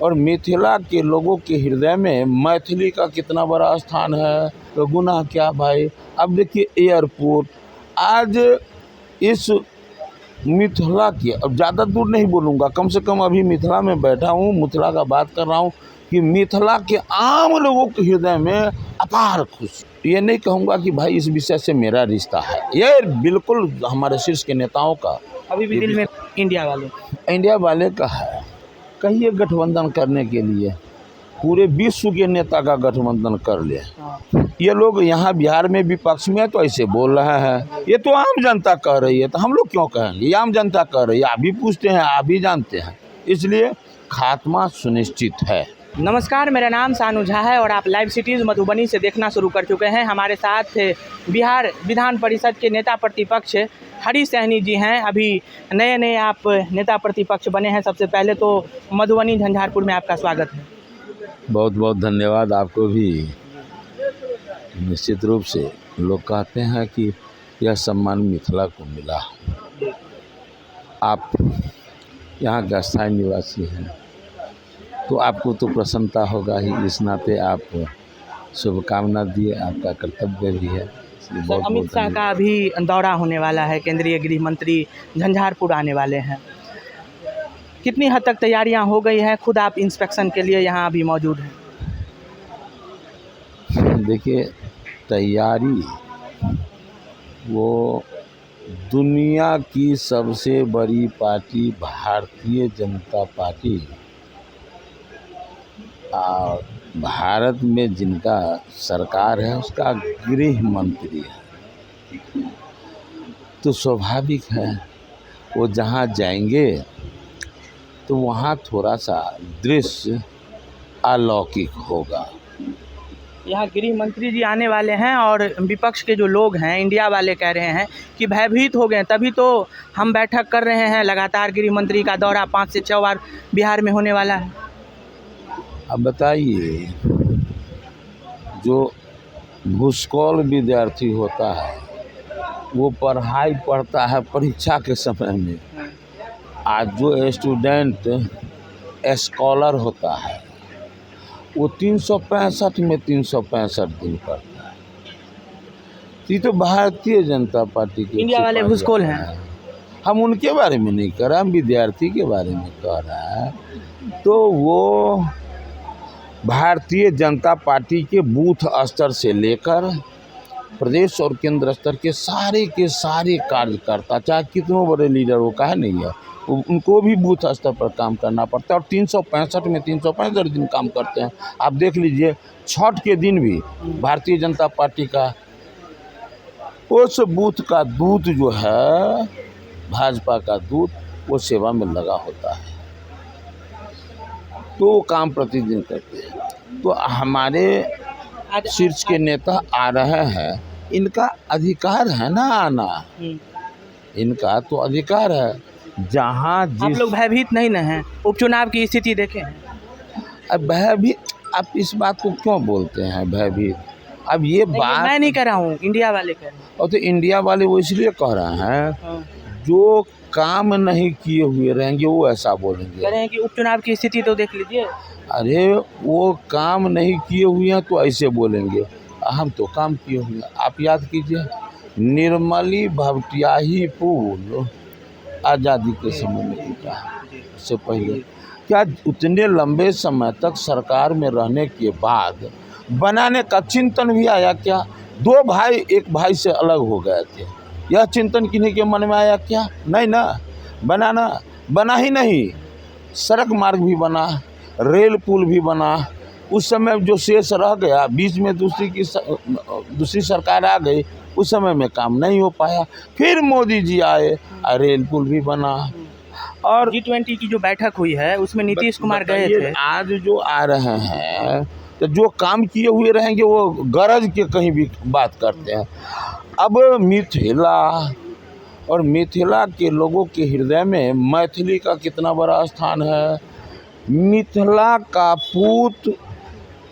और मिथिला के लोगों के हृदय में मैथिली का कितना बड़ा स्थान है, तो गुनाह क्या भाई। अब देखिए एयरपोर्ट आज इस मिथिला की, अब ज़्यादा दूर नहीं बोलूँगा, कम से कम अभी मिथिला में बैठा हूँ, मिथिला का बात कर रहा हूँ कि मिथिला के आम लोगों के हृदय में अपार खुशी। ये नहीं कहूँगा कि भाई इस विषय से मेरा रिश्ता है, ये बिल्कुल हमारे शीर्ष के नेताओं का अभी भी दिल में इंडिया वाले का है। कहिए गठबंधन करने के लिए पूरे विश्व के नेता का गठबंधन कर ले। ये लोग यहाँ बिहार में विपक्ष में तो ऐसे बोल रहे हैं, ये तो आम जनता कह रही है, तो हम लोग क्यों कहेंगे, ये आम जनता कह रही है, आप भी पूछते हैं, आप भी जानते हैं, इसलिए खात्मा सुनिश्चित है। नमस्कार, मेरा नाम सानू झा है और आप लाइव सिटीज़ मधुबनी से देखना शुरू कर चुके हैं। हमारे साथ बिहार विधान परिषद के नेता प्रतिपक्ष हरी सहनी जी हैं। अभी नए आप नेता प्रतिपक्ष बने हैं। सबसे पहले तो मधुबनी झंझारपुर में आपका स्वागत है। बहुत बहुत धन्यवाद आपको भी। निश्चित रूप से लोग कहते हैं कि यह सम्मान मिथिला को मिला। आप यहाँ का स्थायी निवासी हैं तो आपको तो प्रसन्नता होगा ही, इस नाते आप शुभकामना दिए, आपका कर्तव्य भी है। सर, अमित शाह का भी दौरा होने वाला है, केंद्रीय गृह मंत्री झंझारपुर आने वाले हैं। कितनी हद तक तैयारियां हो गई हैं? खुद आप इंस्पेक्शन के लिए यहाँ अभी मौजूद हैं। देखिए, तैयारी वो दुनिया की सबसे बड़ी पार्टी भारतीय जनता पार्टी और भारत में जिनका सरकार है उसका गृह मंत्री है, तो स्वाभाविक है वो जहाँ जाएंगे तो वहाँ थोड़ा सा दृश्य अलौकिक होगा। यहाँ गृह मंत्री जी आने वाले हैं और विपक्ष के जो लोग हैं, इंडिया वाले, कह रहे हैं कि भयभीत हो गए, तभी तो हम बैठक कर रहे हैं। लगातार गृह मंत्री का दौरा 5 से 6 बार बिहार में होने वाला है। अब बताइए, जो घुसखोर विद्यार्थी होता है वो पढ़ाई पढ़ता है परीक्षा के समय में, आज जो स्टूडेंट स्कॉलर होता है वो 365 में 365 दिन पढ़ता है। ये तो भारतीय जनता पार्टी के इंडिया वाले घुसखोर हैं। हम उनके बारे में नहीं कर रहे, हम विद्यार्थी के बारे में कह रहे हैं। तो वो भारतीय जनता पार्टी के बूथ स्तर से लेकर प्रदेश और केंद्र स्तर के सारे कार्यकर्ता, चाहे कितनों बड़े लीडर वो काहे नहीं है, उनको भी बूथ स्तर पर काम करना पड़ता है और 365 में 365 दिन काम करते हैं। आप देख लीजिए, छठ के दिन भी भारतीय जनता पार्टी का उस बूथ का दूत जो है, भाजपा का दूत, वो सेवा में लगा होता है, तो वो काम प्रतिदिन करते हैं। तो हमारे शीर्ष के नेता आ रहे हैं, इनका अधिकार है ना आना, इनका तो अधिकार है। जहाँ आप लोग भयभीत नहीं न हैं? उपचुनाव की स्थिति देखें। अब भयभीत, आप इस बात को क्यों बोलते हैं भयभीत? अब ये बात मैं नहीं कह रहा हूँ, इंडिया वाले कह रहे हैं। और तो इंडिया वाले वो इसलिए कह रहे हैं, जो काम नहीं किए हुए रहेंगे वो ऐसा बोलेंगे। कह रहे हैं कि उपचुनाव की स्थिति तो देख लीजिए। अरे वो काम नहीं किए हुए हैं तो ऐसे बोलेंगे, हम तो काम किए हुए हैं। आप याद कीजिए, निर्मली भवटियाही पुल आज़ादी के समय में टूटा, उससे पहले क्या उतने लंबे समय तक सरकार में रहने के बाद बनाने का चिंतन भी आया क्या? 2 भाई एक भाई से अलग हो गए थे, यह चिंतन किन्हीं के मन में आया क्या? नहीं ना, बना ही नहीं। सड़क मार्ग भी बना, रेल पुल भी बना, उस समय जो शेष रह गया, बीच में दूसरी सरकार आ गई, उस समय में काम नहीं हो पाया। फिर मोदी जी आए, रेल पुल भी बना। और G20 की जो बैठक हुई है उसमें नीतीश कुमार गए थे। आज जो आ रहे हैं तो जो काम किए हुए रहेंगे वो गरज के कहीं भी बात करते हैं। अब मिथिला और मिथिला के लोगों के हृदय में मैथिली का कितना बड़ा स्थान है। मिथिला का पूत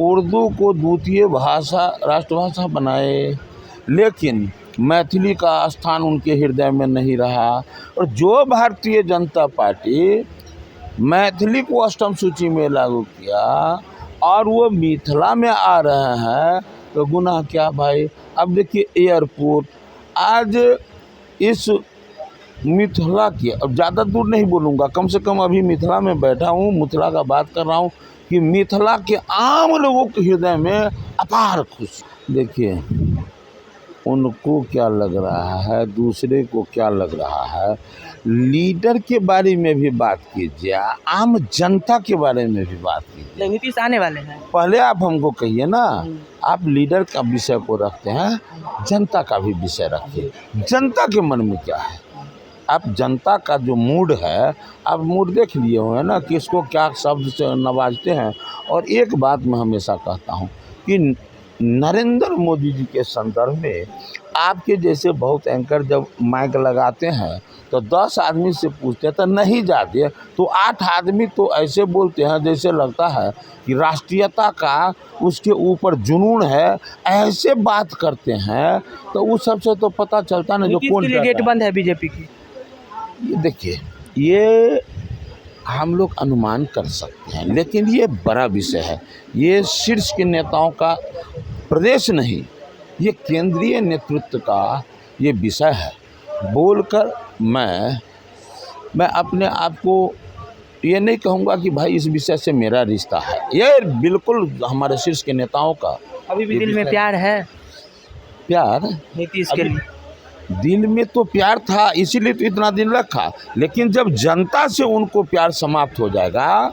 उर्दू को द्वितीय भाषा, राष्ट्रभाषा बनाए, लेकिन मैथिली का स्थान उनके हृदय में नहीं रहा। और जो भारतीय जनता पार्टी मैथिली को अष्टम सूची में लागू किया और वो मिथिला में आ रहे हैं, तो गुनाह क्या भाई। अब देखिए एयरपोर्ट आज इस मिथिला की, अब ज़्यादा दूर नहीं बोलूँगा, कम से कम अभी मिथिला में बैठा हूँ, मिथिला का बात कर रहा हूँ कि मिथिला के आम लोगों के हृदय में अपार खुशी। देखिए उनको क्या लग रहा है, दूसरे को क्या लग रहा है, लीडर के बारे में भी बात कीजिए, आम जनता के बारे में भी बात कीजिए। नीतीश आने वाले हैं। पहले आप हमको कहिए ना, आप लीडर का विषय को रखते हैं, जनता का भी विषय रखिए। जनता के मन में क्या है, आप जनता का जो मूड है, आप मूड देख लिए हुए हैं ना, किसको क्या शब्द से नवाजते हैं। और एक बात मैं हमेशा कहता हूँ कि नरेंद्र मोदी जी के संदर्भ में आपके जैसे बहुत एंकर जब माइक लगाते हैं तो 10 आदमी से पूछते हैं तो नहीं जाते, तो 8 आदमी तो ऐसे बोलते हैं जैसे लगता है कि राष्ट्रीयता का उसके ऊपर जुनून है, ऐसे बात करते हैं। तो उस सबसे तो पता चलता ना जो कौन गेट बंद है बीजेपी की। ये देखिए, ये हम लोग अनुमान कर सकते हैं, लेकिन ये बड़ा विषय है। ये शीर्ष के नेताओं का प्रदेश नहीं, ये केंद्रीय नेतृत्व का ये विषय है। बोलकर मैं अपने आप को ये नहीं कहूँगा कि भाई इस विषय से मेरा रिश्ता है, ये बिल्कुल हमारे शीर्ष के नेताओं का। अभी भी दिल में प्यार है, प्यार नीतीश के लिए दिल में तो प्यार था, इसीलिए तो इतना दिन रखा। लेकिन जब जनता से उनको प्यार समाप्त हो जाएगा,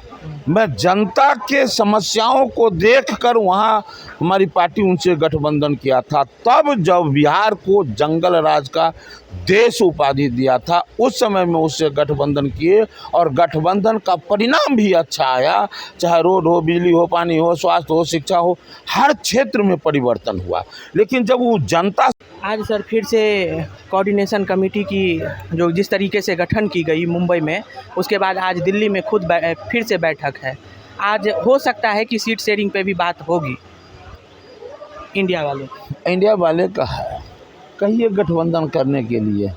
मैं जनता के समस्याओं को देखकर, वहाँ हमारी पार्टी उनसे गठबंधन किया था, तब जब बिहार को जंगल राज का देश उपाधि दिया था, उस समय में उससे गठबंधन किए और गठबंधन का परिणाम भी अच्छा आया। चाहे रोड हो, बिजली हो, पानी हो, स्वास्थ्य हो, शिक्षा हो, हर क्षेत्र में परिवर्तन हुआ। लेकिन जब वो जनता आज सर फिर से कोऑर्डिनेशन कमेटी की जो जिस तरीके से गठन की गई मुंबई में, उसके बाद आज दिल्ली में खुद फिर से बैठक है। आज हो सकता है कि सीट शेयरिंग पे भी बात होगी। इंडिया वाले का है, कहिए गठबंधन करने के लिए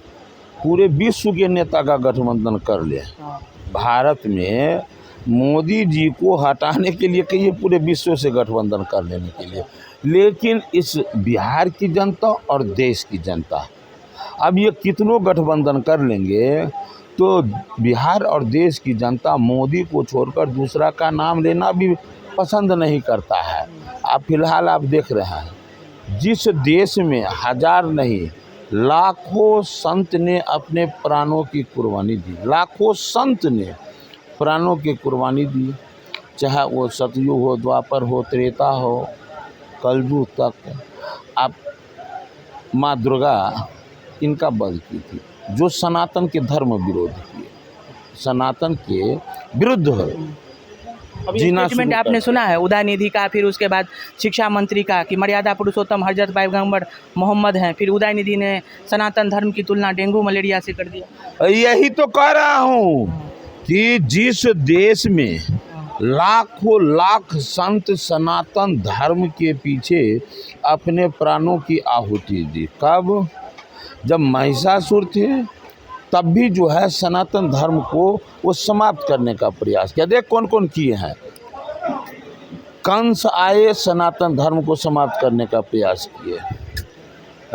पूरे विश्व के नेता का गठबंधन कर ले। भारत में मोदी जी को हटाने के लिए कहिए पूरे विश्व से गठबंधन कर लेने के लिए। लेकिन इस बिहार की जनता और देश की जनता, अब ये कितनों गठबंधन कर लेंगे तो बिहार और देश की जनता मोदी को छोड़कर दूसरा का नाम लेना भी पसंद नहीं करता है। आप फिलहाल आप देख रहे हैं, जिस देश में हजार नहीं लाखों संत ने अपने प्राणों की कुर्बानी दी, लाखों संत ने प्राणों की कुर्बानी दी, चाहे वो सतयुग हो, द्वापर हो, त्रेता हो, कलयुग तक। आप माँ दुर्गा इनका वध की थी, जो सनातन के धर्म विरोध किए, सनातन के विरुद्ध है। जीना स्टेटमेंट आपने सुना है उदयनिधि का, फिर उसके बाद शिक्षा मंत्री का कि मर्यादा पुरुषोत्तम हजरत पैगंबर मोहम्मद हैं, फिर उदयनिधि ने सनातन धर्म की तुलना डेंगू मलेरिया से कर दिया। यही तो कह रहा हूँ कि जिस देश में लाखों लाख संत सनातन धर्म के पीछे अपने प्राणों की आहुति दी, कब? जब महिषासुर थे, तब भी जो है सनातन धर्म को वो समाप्त करने का प्रयास किया। देख कौन कौन किए हैं। कंस आए, सनातन धर्म को समाप्त करने का प्रयास किए।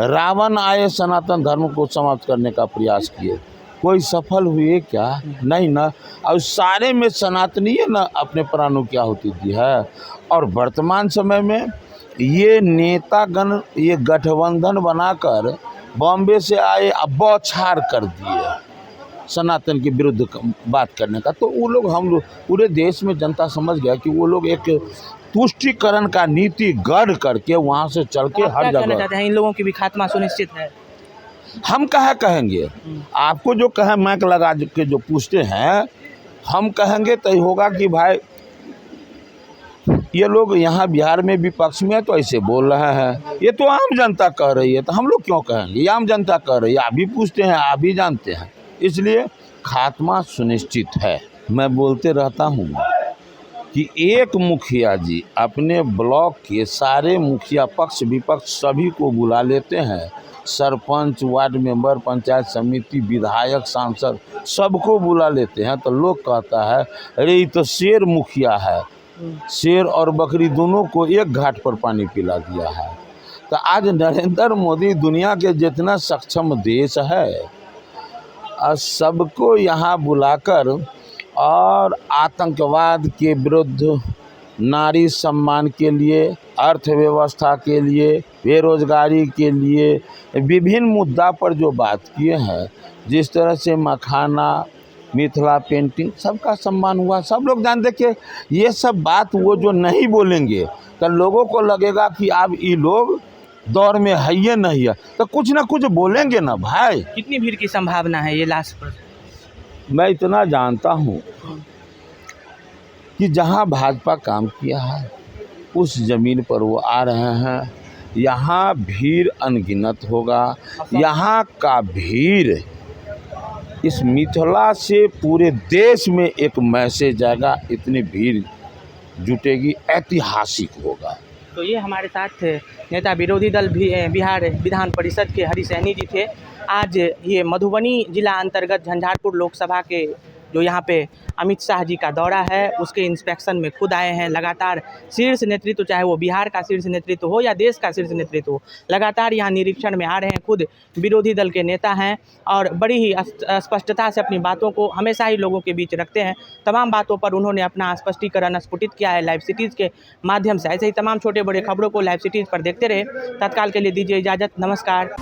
रावण आए, सनातन धर्म को समाप्त करने का प्रयास किए। कोई सफल हुए क्या? नहीं ना। और सारे में सनातनी ना अपने प्राणों की आहुति दी है। और वर्तमान समय में ये नेतागण ये गठबंधन बनाकर बॉम्बे से आए, अब बौछार कर दिए सनातन के विरुद्ध बात करने का। तो वो लोग, हम लोग, पूरे देश में जनता समझ गया कि वो लोग एक तुष्टीकरण का नीति गढ़ करके वहाँ से चल के हर जगह। इन लोगों की भी खात्मा सुनिश्चित है। हम कहा कहेंगे, आपको जो कहे माइक लगा के जो पूछते हैं, हम कहेंगे तो होगा कि भाई ये लोग यहाँ बिहार में विपक्ष में तो ऐसे बोल रहे हैं, ये तो आम जनता कह रही है, तो हम लोग क्यों कहेंगे? ये आम जनता कह रही है, आप भी पूछते हैं, आप भी जानते हैं, इसलिए खात्मा सुनिश्चित है। मैं बोलते रहता हूँ कि एक मुखिया जी अपने ब्लॉक के सारे मुखिया पक्ष विपक्ष सभी को बुला लेते हैं सरपंच, वार्ड मेंबर, पंचायत समिति, विधायक, सांसद सबको बुला लेते हैं तो लोग कहता है अरे ये तो शेर मुखिया है, शेर और बकरी दोनों को एक घाट पर पानी पिला दिया है। तो आज नरेंद्र मोदी दुनिया के जितना सक्षम देश है सबको यहाँ बुलाकर और आतंकवाद के विरुद्ध, नारी सम्मान के लिए, अर्थव्यवस्था के लिए, बेरोजगारी के लिए विभिन्न मुद्दा पर जो बात किए हैं, जिस तरह से मखाना, मिथिला पेंटिंग सबका सम्मान हुआ। सब लोग जानते कि ये सब बात वो जो नहीं बोलेंगे तो लोगों को लगेगा कि अब ये लोग दौर में है ये नहीं है, तो कुछ ना कुछ बोलेंगे ना भाई। कितनी भीड़ की संभावना है ये लास्ट पर? मैं इतना जानता हूँ कि जहाँ भाजपा काम किया है उस ज़मीन पर वो आ रहे हैं। यहाँ भीड़ अनगिनत होगा। यहाँ का भीड़ इस मिथिला से पूरे देश में एक मैसेज जाएगा, इतनी भीड़ जुटेगी, ऐतिहासिक होगा। तो ये हमारे साथ नेता विरोधी दल बिहार विधान परिषद के हरी सहनी जी थे। आज ये मधुबनी जिला अंतर्गत झंझारपुर लोकसभा के जो यहाँ पे अमित शाह जी का दौरा है उसके इंस्पेक्शन में खुद आए हैं। लगातार शीर्ष नेतृत्व, चाहे वो बिहार का शीर्ष नेतृत्व हो या देश का शीर्ष नेतृत्व हो, लगातार यहाँ निरीक्षण में आ रहे हैं। खुद विरोधी दल के नेता हैं और बड़ी ही स्पष्टता से अपनी बातों को हमेशा ही लोगों के बीच रखते हैं। तमाम बातों पर उन्होंने अपना स्पष्टीकरण स्फुटित किया है लाइव सिटीज़ के माध्यम से। ऐसे ही तमाम छोटे बड़े खबरों को लाइव सिटीज़ पर देखते रहे। तत्काल के लिए दीजिए इजाज़त। नमस्कार।